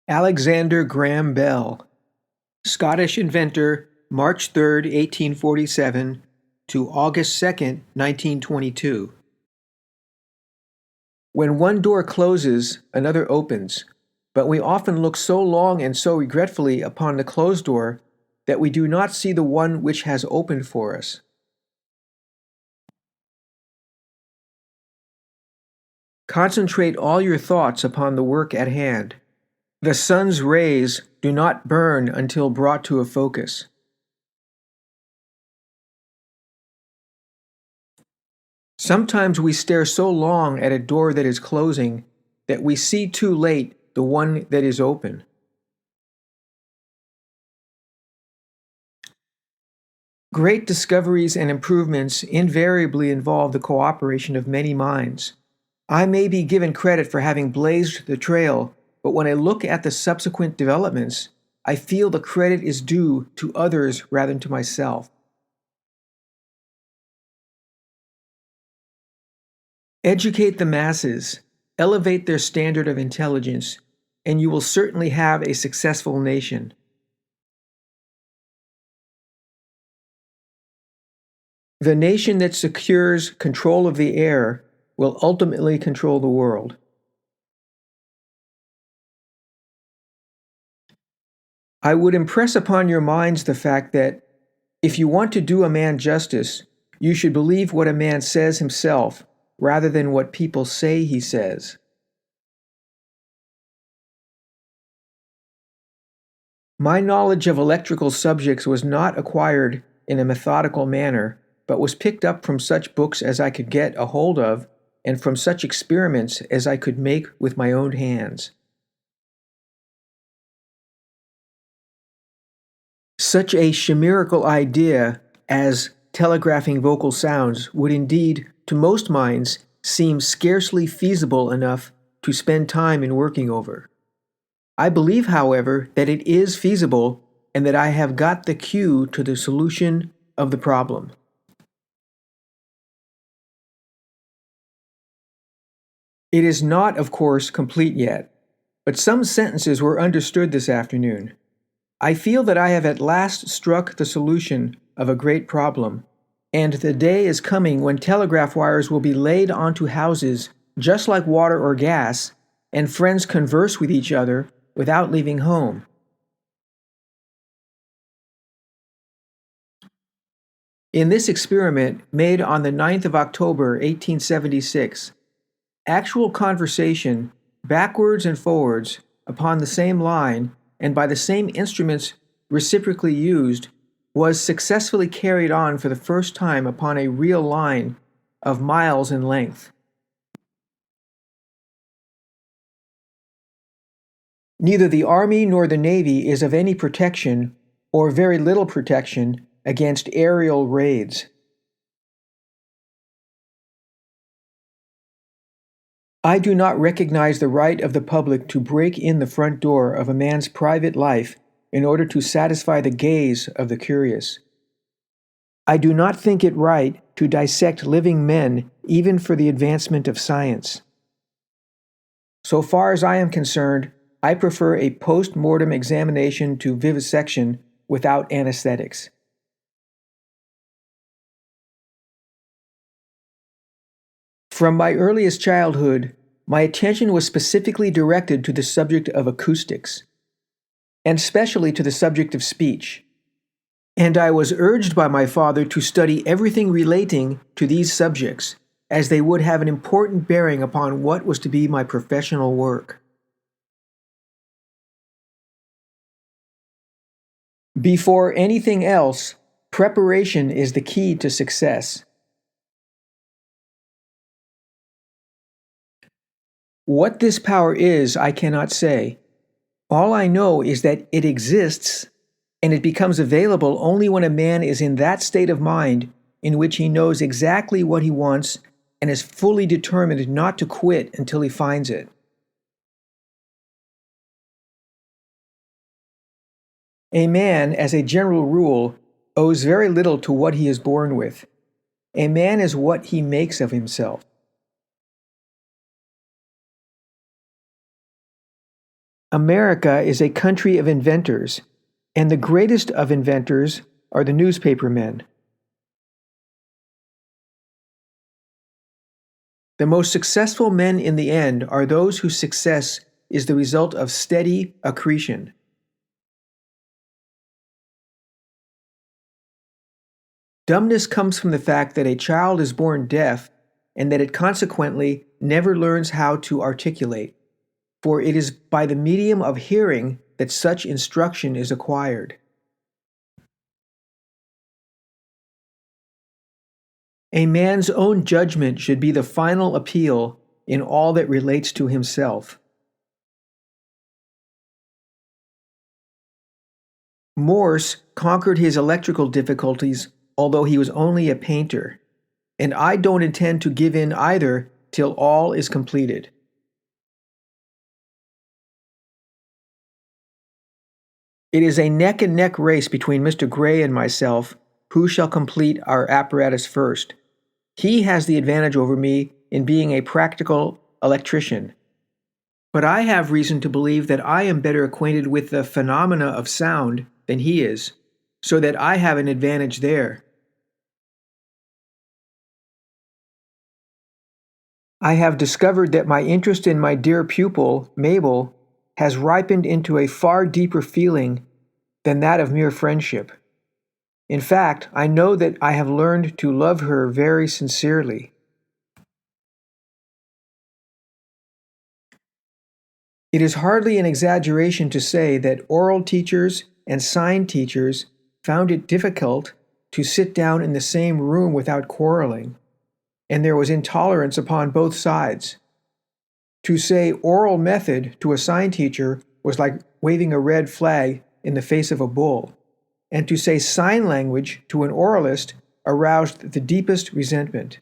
Alexander Graham Bell, Scottish inventor, March 3, 1847 to August 2, 1922. When one door closes, another opens, but we often look so long and so regretfully upon the closed door that we do not see the one which has opened for us. Concentrate all your thoughts upon the work at hand. The sun's rays do not burn until brought to a focus. Sometimes we stare so long at a door that is closing that we see too late the one that is open. Great discoveries and improvements invariably involve the cooperation of many minds. I may be given credit for having blazed the trail, but when I look at the subsequent developments, I feel the credit is due to others rather than to myself. Educate the masses, elevate their standard of intelligence, and you will certainly have a successful nation. The nation that secures control of the air will ultimately control the world. I would impress upon your minds the fact that if you want to do a man justice, you should believe what a man says himself rather than what people say he says. My knowledge of electrical subjects was not acquired in a methodical manner, but was picked up from such books as I could get a hold of and from such experiments as I could make with my own hands. Such a chimerical idea as telegraphing vocal sounds would indeed, to most minds, seem scarcely feasible enough to spend time in working over. I believe, however, that it is feasible and that I have got the cue to the solution of the problem. It is not, of course, complete yet, but some sentences were understood this afternoon. I feel that I have at last struck the solution of a great problem, and the day is coming when telegraph wires will be laid onto houses just like water or gas, and friends converse with each other without leaving home. In this experiment, made on the 9th of October, 1876, actual conversation, backwards and forwards, upon the same line, and by the same instruments reciprocally used, was successfully carried on for the first time upon a real line of miles in length. Neither the Army nor the Navy is of any protection, or very little protection, against aerial raids. I do not recognize the right of the public to break in the front door of a man's private life in order to satisfy the gaze of the curious. I do not think it right to dissect living men even for the advancement of science. So far as I am concerned, I prefer a post-mortem examination to vivisection without anesthetics. From my earliest childhood, my attention was specifically directed to the subject of acoustics, and especially to the subject of speech. And I was urged by my father to study everything relating to these subjects, as they would have an important bearing upon what was to be my professional work. Before anything else, preparation is the key to success. What this power is, I cannot say. All I know is that it exists, and it becomes available only when a man is in that state of mind in which he knows exactly what he wants and is fully determined not to quit until he finds it. A man, as a general rule, owes very little to what he is born with. A man is what he makes of himself. America is a country of inventors, and the greatest of inventors are the newspaper men. The most successful men in the end are those whose success is the result of steady accretion. Dumbness comes from the fact that a child is born deaf and that it consequently never learns how to articulate, for it is by the medium of hearing that such instruction is acquired. A man's own judgment should be the final appeal in all that relates to himself. Morse conquered his electrical difficulties, although he was only a painter, and I don't intend to give in either till all is completed. It is a neck-and-neck race between Mr. Gray and myself who shall complete our apparatus first. He has the advantage over me in being a practical electrician, but I have reason to believe that I am better acquainted with the phenomena of sound than he is, so that I have an advantage there. I have discovered that my interest in my dear pupil, Mabel, has ripened into a far deeper feeling than that of mere friendship. In fact, I know that I have learned to love her very sincerely. It is hardly an exaggeration to say that oral teachers and sign teachers found it difficult to sit down in the same room without quarreling, and there was intolerance upon both sides. To say oral method to a sign teacher was like waving a red flag in the face of a bull, and to say sign language to an oralist aroused the deepest resentment.